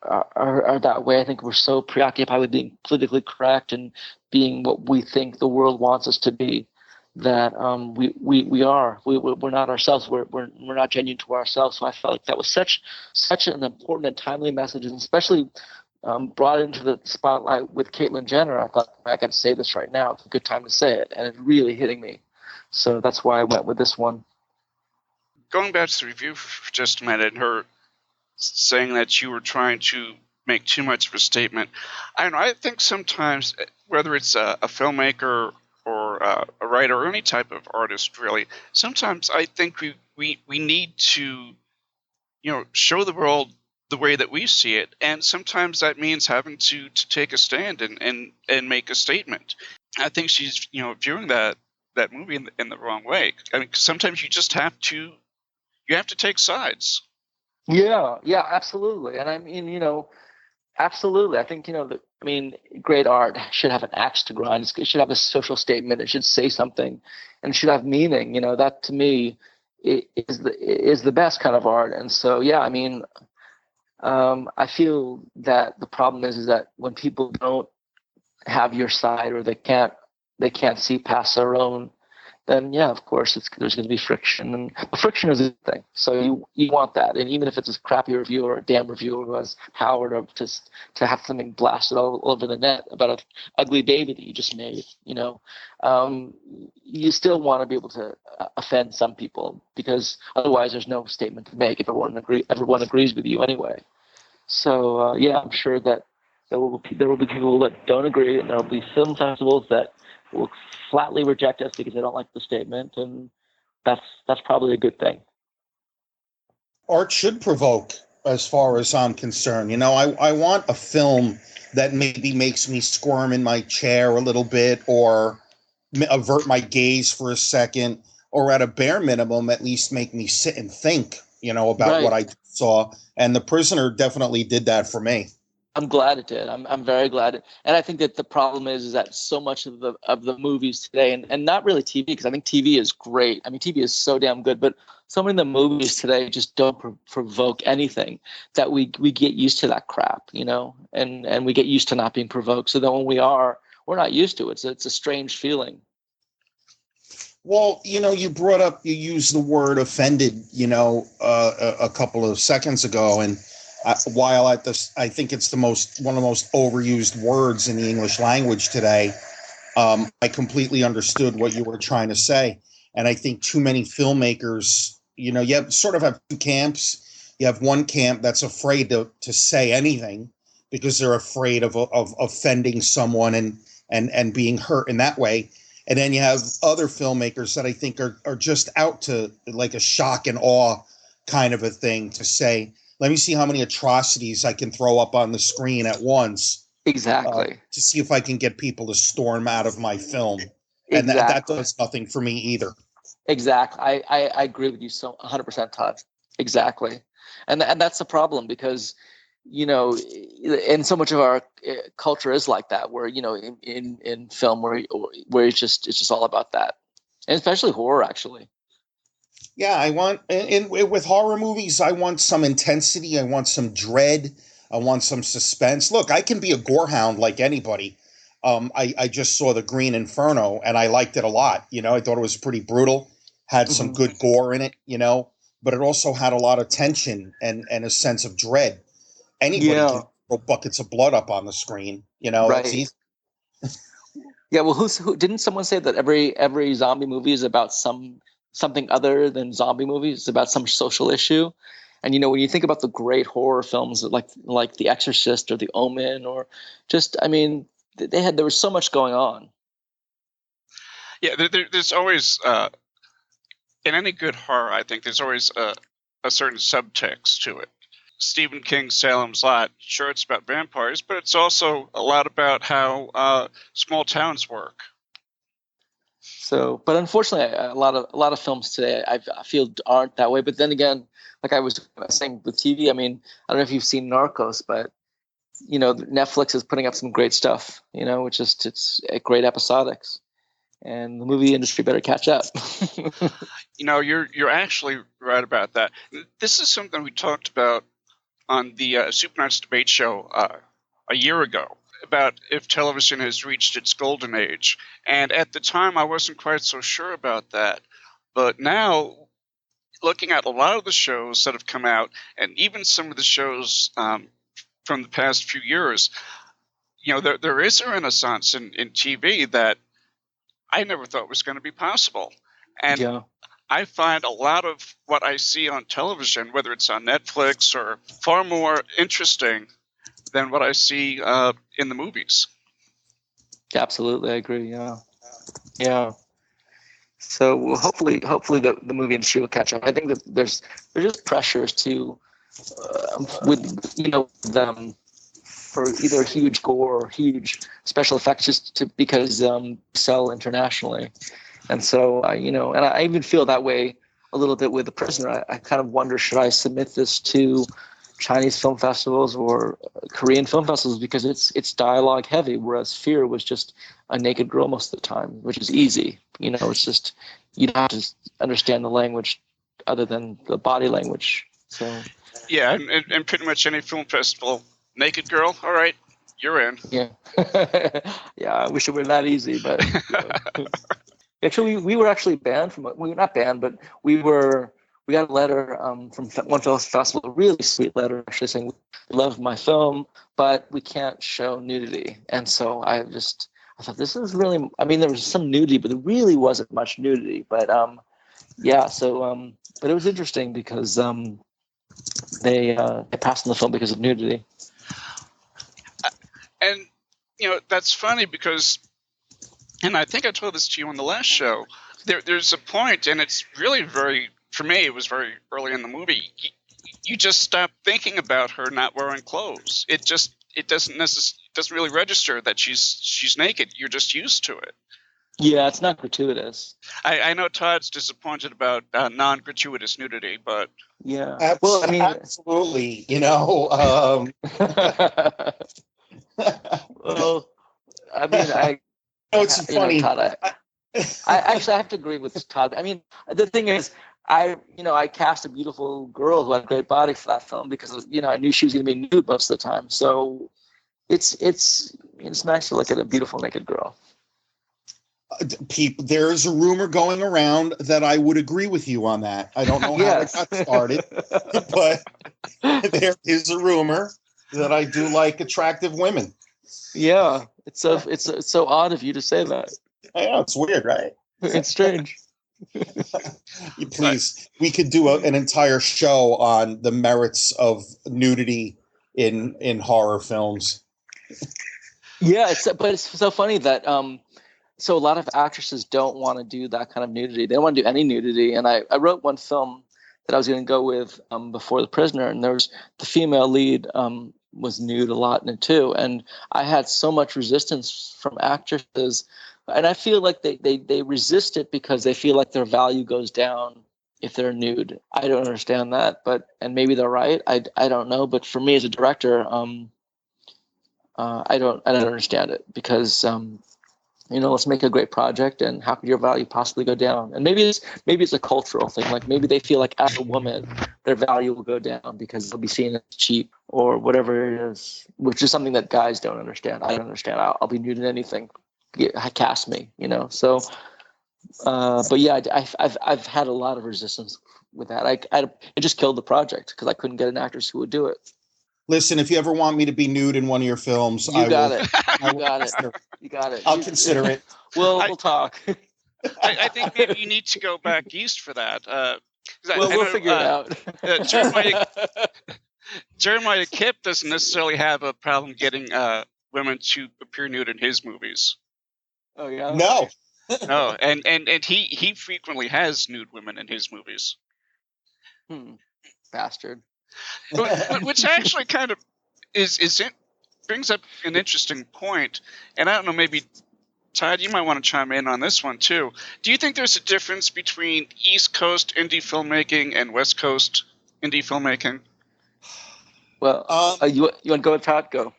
are that way. I think we're so preoccupied with being politically correct and being what we think the world wants us to be, that we're not ourselves. We're not genuine to ourselves. So I felt like that was such an important and timely message, and especially brought into the spotlight with Caitlyn Jenner. I thought, I got to say this right now. It's a good time to say it, and it's really hitting me. So that's why I went with this one. Going back to the review for just a minute, her saying that you were trying to make too much of a statement. I don't know. I think sometimes, whether it's a filmmaker or a writer or any type of artist, really, sometimes I think we need to, show the world the way that we see it, and sometimes that means having to take a stand and make a statement. I think she's viewing that movie in the wrong way. I mean, sometimes you just have to take sides. Yeah, absolutely. And I mean, absolutely. I think, great art should have an axe to grind. It should have a social statement. It should say something, and it should have meaning. That to me is the best kind of art. And so, yeah, I mean, I feel that the problem is that when people don't have your side, or they can't see past their own, then yeah, of course there's going to be friction, and friction is a good thing. So you want that, and even if it's a crappy review or a damn reviewer who has power to have something blasted all over the net about an ugly baby that you just made, you still want to be able to offend some people, because otherwise there's no statement to make if everyone agrees with you anyway. So yeah, I'm sure that there will be people that don't agree, and there will be film festivals that will flatly reject us because they don't like the statement, and that's probably a good thing. Art should provoke, as far as I'm concerned. I want a film that maybe makes me squirm in my chair a little bit, or avert my gaze for a second, or at a bare minimum, at least make me sit and think, about what I saw. And The Prisoner definitely did that for me. I'm glad it did. I'm very glad. And I think that the problem is that so much of the movies today, and not really TV, because I think TV is great. I mean, TV is so damn good, but so many of the movies today just don't provoke anything, that we get used to that crap, and we get used to not being provoked. So then when we're not used to it. It's a strange feeling. Well, you used the word offended, a couple of seconds ago, and while I think it's one of the most overused words in the English language today, I completely understood what you were trying to say. And I think too many filmmakers, you have two camps. You have one camp that's afraid to say anything because they're afraid of offending someone and being hurt in that way. And then you have other filmmakers that I think are just out to, like, a shock and awe kind of a thing, to say, let me see how many atrocities I can throw up on the screen at once. Exactly. To see if I can get people to storm out of my film. And exactly. that does nothing for me either. Exactly. I agree with you 100%, Todd. Exactly. And that's the problem, because, and so much of our culture is like that, where, in film where it's just all about that. And especially horror, actually. Yeah, I want, with horror movies, I want some intensity. I want some dread. I want some suspense. Look, I can be a gorehound like anybody. I just saw The Green Inferno, and I liked it a lot. I thought it was pretty brutal, had some good gore in it, but it also had a lot of tension and a sense of dread. Anybody can throw buckets of blood up on the screen, right. It's easy. Yeah, well, who didn't someone say that every zombie movie is about something other than zombie movies? It's about some social issue. And when you think about the great horror films like The Exorcist or The Omen, or just, I mean, there was so much going on. Yeah, there's always in any good horror, I think there's always a certain subtext to it. Stephen King's Salem's Lot, sure, it's about vampires, but it's also a lot about how small towns work. So, but unfortunately, a lot of films today I feel aren't that way. But then again, like I was saying with TV, I mean, I don't know if you've seen Narcos, but Netflix is putting up some great stuff. It's a great episodics, and the movie industry better catch up. You're actually right about that. This is something we talked about on the Super Nights debate show a year ago, about if television has reached its golden age. And at the time, I wasn't quite so sure about that. But now, looking at a lot of the shows that have come out, and even some of the shows from the past few years, there is a renaissance in TV that I never thought was going to be possible. And yeah. I find a lot of what I see on television, whether it's on Netflix, or far more interesting than what I see in the movies. Absolutely, I agree. Yeah. So hopefully the movie industry will catch up. I think that there's just pressures to with them for either huge gore or huge special effects just because sell internationally. And so and I even feel that way a little bit with The Prisoner. I kind of wonder, should I submit this to Chinese film festivals or Korean film festivals, because it's dialogue heavy, whereas Fear was just a naked girl most of the time, which is easy. It's just, you don't have to understand the language other than the body language. So yeah, and pretty much any film festival, naked girl, all right, you're in. Yeah. Yeah, I wish it were that easy, but actually we were actually banned from, we were not banned, but we got a letter from one festival, a really sweet letter actually saying, we love my film, but we can't show nudity. And so I thought, this is really, I mean, there was some nudity, but there really wasn't much nudity. But but it was interesting because they passed on the film because of nudity. And, that's funny because, and I think I told this to you on the last show, there's a point, and it's really for me, it was very early in the movie. You just stop thinking about her not wearing clothes. It doesn't really register that she's naked. You're just used to it. Yeah, it's not gratuitous. I know Todd's disappointed about non-gratuitous nudity, but yeah, well, I mean, absolutely. Well, I mean, it's funny. Todd, I actually have to agree with Todd. I mean, the thing is, I cast a beautiful girl who had a great body for that film because I knew she was going to be nude most of the time. So it's nice to look at a beautiful naked girl. There is a rumor going around that I would agree with you on that. I don't know how it got started, but there is a rumor that I do like attractive women. Yeah, it's so odd of you to say that. I know, it's weird, right? It's strange. Please, we could do an entire show on the merits of nudity in horror films. Yeah, but it's so funny that so a lot of actresses don't want to do that kind of nudity. They don't want to do any nudity. And I wrote one film that I was going to go with before The Prisoner, and there was the female lead was nude a lot in it too. And I had so much resistance from actresses, and I feel like they resist it because they feel like their value goes down if they're nude. I don't understand that, and maybe they're right. I don't know, but for me as a director, I don't understand it because let's make a great project, and how could your value possibly go down? And maybe it's a cultural thing. Like maybe they feel like as a woman, their value will go down because they'll be seen as cheap or whatever it is, which is something that guys don't understand. I don't understand. I'll be nude in anything. Cast me, So, but yeah, I've had a lot of resistance with that. It just killed the project because I couldn't get an actress who would do it. Listen, if you ever want me to be nude in one of your films, You got it. You got it. I'll consider it. We'll talk. I think maybe you need to go back east for that. We'll figure it out. Jeremiah Kipp doesn't necessarily have a problem getting women to appear nude in his movies. Oh yeah. No, and he frequently has nude women in his movies. Bastard. Which actually kind of brings up an interesting point, and I don't know, maybe Todd, you might want to chime in on this one too. Do you think there's a difference between East Coast indie filmmaking and West Coast indie filmmaking? Well, you want to go with Todd? Go.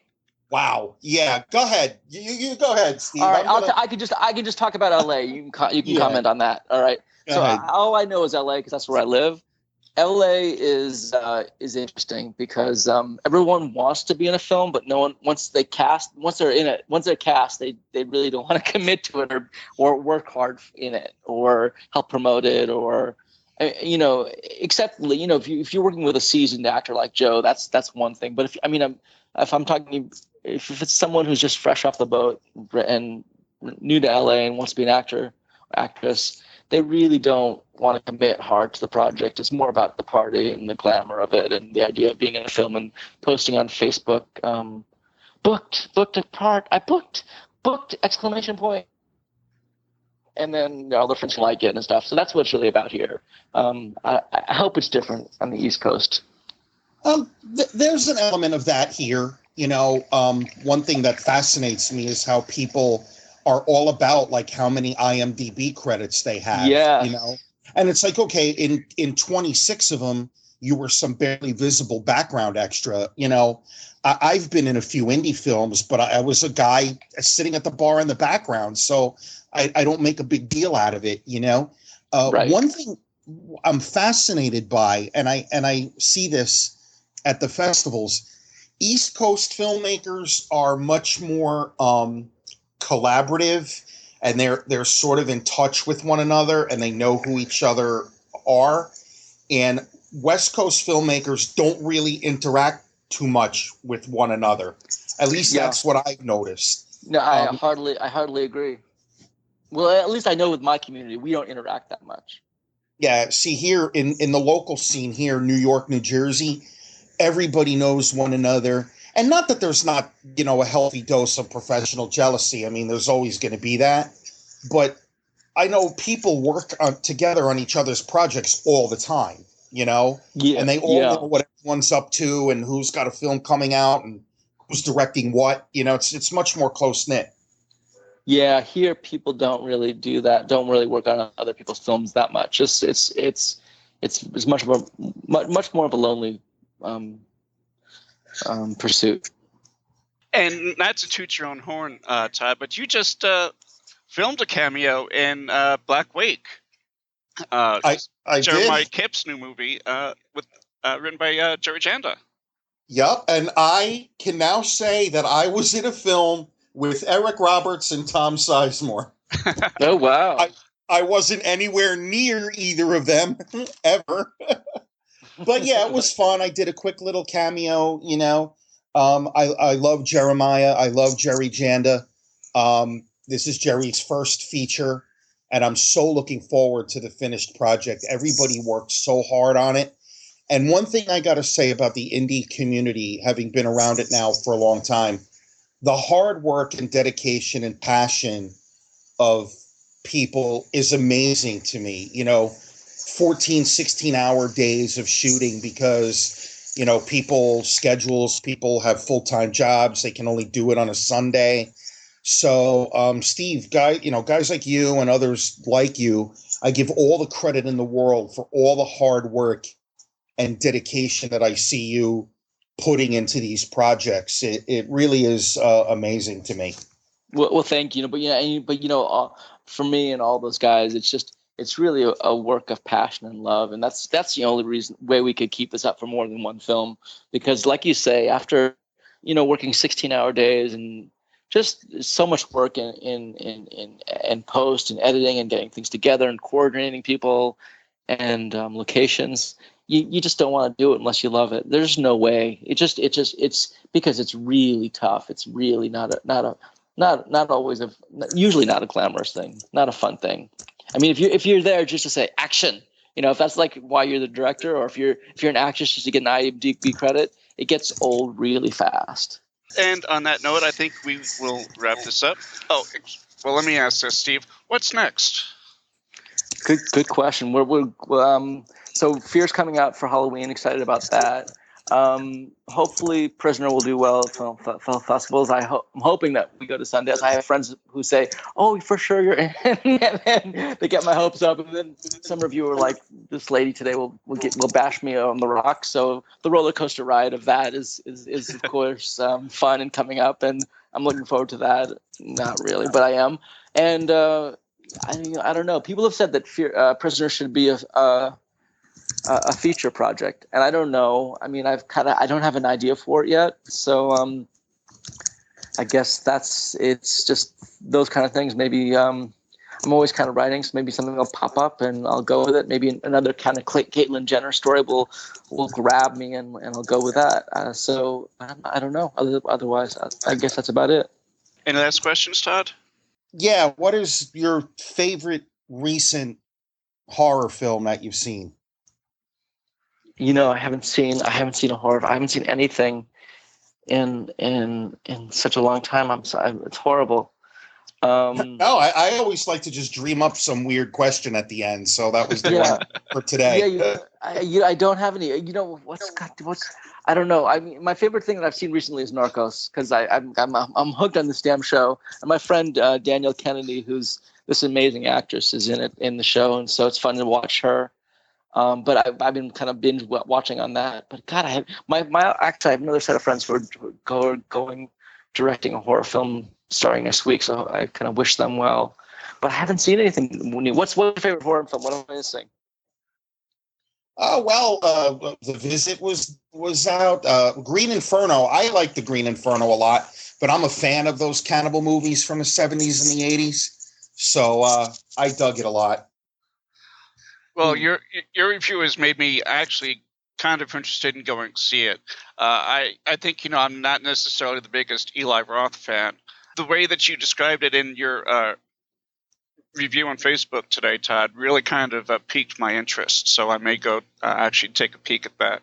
Wow. Yeah. Go ahead. You go ahead, Steve. All right. I can just talk about LA. You can comment on that. All right. So all I know is LA because that's where I live. LA is interesting because everyone wants to be in a film, but no one once they're cast, they really don't want to commit to it or work hard in it or help promote it or except if you're working with a seasoned actor like Joe, that's one thing. But if it's someone who's just fresh off the boat and new to LA and wants to be an actor or actress, they really don't want to commit hard to the project. It's more about the party and the glamour of it and the idea of being in a film and posting on Facebook, booked a part. I booked, exclamation point. And then all the friends like it and stuff. So that's what it's really about here. I hope it's different on the East Coast. There's an element of that here. One thing that fascinates me is how people are all about like how many IMDb credits they have. Yeah. And it's like, okay, in 26 of them, you were some barely visible background extra. I've been in a few indie films, but I was a guy sitting at the bar in the background. So I don't make a big deal out of it, Right. One thing I'm fascinated by, and I see this at the festivals, East Coast filmmakers are much more collaborative, and they're sort of in touch with one another, and they know who each other are. And West Coast filmmakers don't really interact too much with one another. At least that's what I've noticed. No, I hardly agree. Well, at least I know with my community, we don't interact that much. Yeah, see, here in the local scene here, New York, New Jersey, everybody knows one another. And not that there's not, a healthy dose of professional jealousy. I mean, there's always going to be that. But I know people work together on each other's projects all the time, Yeah, and they all know what everyone's up to and who's got a film coming out and who's directing what. It's much more close-knit. Yeah, here people don't really do that. Don't really work on other people's films that much. It's much more of a lonely pursuit. And not to toot your own horn, Todd, but you just filmed a cameo in Black Wake. I Jeremiah did. Kipp's new movie, written by Jerry Janda. Yep, and I can now say that I was in a film with Eric Roberts and Tom Sizemore. Oh, wow. I wasn't anywhere near either of them ever. But yeah, it was fun. I did a quick little cameo, I love Jeremiah. I love Jerry Janda. This is Jerry's first feature, and I'm so looking forward to the finished project. Everybody worked so hard on it. And one thing I got to say about the indie community, having been around it now for a long time, the hard work and dedication and passion of people is amazing to me. 14, 16-hour days of shooting because, people have full-time jobs. They can only do it on a Sunday. So, Steve, guys like you and others like you, I give all the credit in the world for all the hard work and dedication that I see you putting into these projects. It really is amazing to me. Well, thank you. But for me and all those guys, it's really a work of passion and love, and that's the only way we could keep this up for more than one film. Because, like you say, after working 16-hour days and just so much work in post and editing and getting things together and coordinating people and locations, you just don't want to do it unless you love it. There's no way. It's because it's really tough. It's really not always usually not a glamorous thing, not a fun thing. I mean, if you're there just to say action, if that's like why you're the director, or if you're an actress just to get an IMDb credit, it gets old really fast. And on that note, I think we will wrap this up. Oh, well, let me ask this, Steve. What's next? Good question. So Fear's coming out for Halloween. Excited about that. Hopefully Prisoner will do well at film festivals. I'm hoping that we go to Sundance. I have friends who say, "Oh, for sure you're in," and then they get my hopes up. And then some reviewer were like, "This lady today will bash me on the rocks." So the roller coaster ride of that is of course fun and coming up, and I'm looking forward to that. Not really, but I am. And I don't know. People have said that Prisoner should be a feature project, and I don't know. I mean, I don't have an idea for it yet, so I guess it's just those kind of things. Maybe I'm always kind of writing, so maybe something will pop up and I'll go with it. Maybe another kind of Caitlyn Jenner story will grab me and I'll go with that. So I don't know. Otherwise, I guess that's about it. Any last questions, Todd? Yeah. What is your favorite recent horror film that you've seen? I haven't seen a horror. I haven't seen anything in such a long time. It's horrible. No, I always like to just dream up some weird question at the end. So that was the one for today. Yeah, I don't have any. What's I don't know. I mean, my favorite thing that I've seen recently is Narcos, because I'm hooked on this damn show. And my friend Danielle Kennedy, who's this amazing actress, is in the show, and so it's fun to watch her. But I've been kind of binge watching on that. But God, I have another set of friends who are going directing a horror film starting next week. So I kind of wish them well. But I haven't seen anything new. What's your favorite horror film? What am I missing? The Visit was out. Green Inferno. I like the Green Inferno a lot, but I'm a fan of those cannibal movies from the 70s and the 80s. So I dug it a lot. Well, your review has made me actually kind of interested in going to see it. I think, I'm not necessarily the biggest Eli Roth fan. The way that you described it in your review on Facebook today, Todd, really kind of piqued my interest. So I may go actually take a peek at that.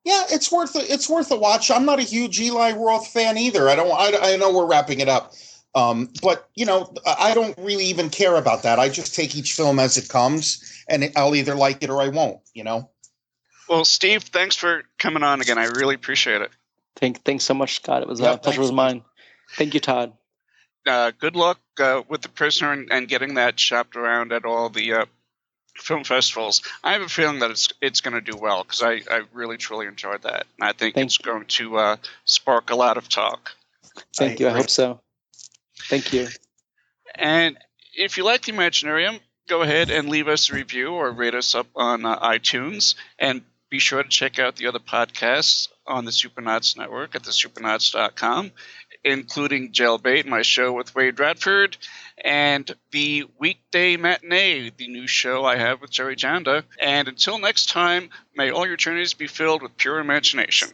Yeah, it's worth a watch. I'm not a huge Eli Roth fan either. I know we're wrapping it up. But I don't really even care about that. I just take each film as it comes, and I'll either like it or I won't, Well, Steve, thanks for coming on again. I really appreciate it. Thanks so much, Scott. It was a pleasure. Was mine. Thank you, Todd. Good luck with The Prisoner and getting that shopped around at all the film festivals. I have a feeling that it's going to do well, because I really, truly enjoyed that. And I think it's going to spark a lot of talk. Thank you. I hope so. Thank you. And if you like the Imaginarium, go ahead and leave us a review or rate us up on iTunes. And be sure to check out the other podcasts on the Supernauts Network at thesupernauts.com, including Jailbait, my show with Wade Radford, and the Weekday Matinee, the new show I have with Jerry Janda. And until next time, may all your journeys be filled with pure imagination.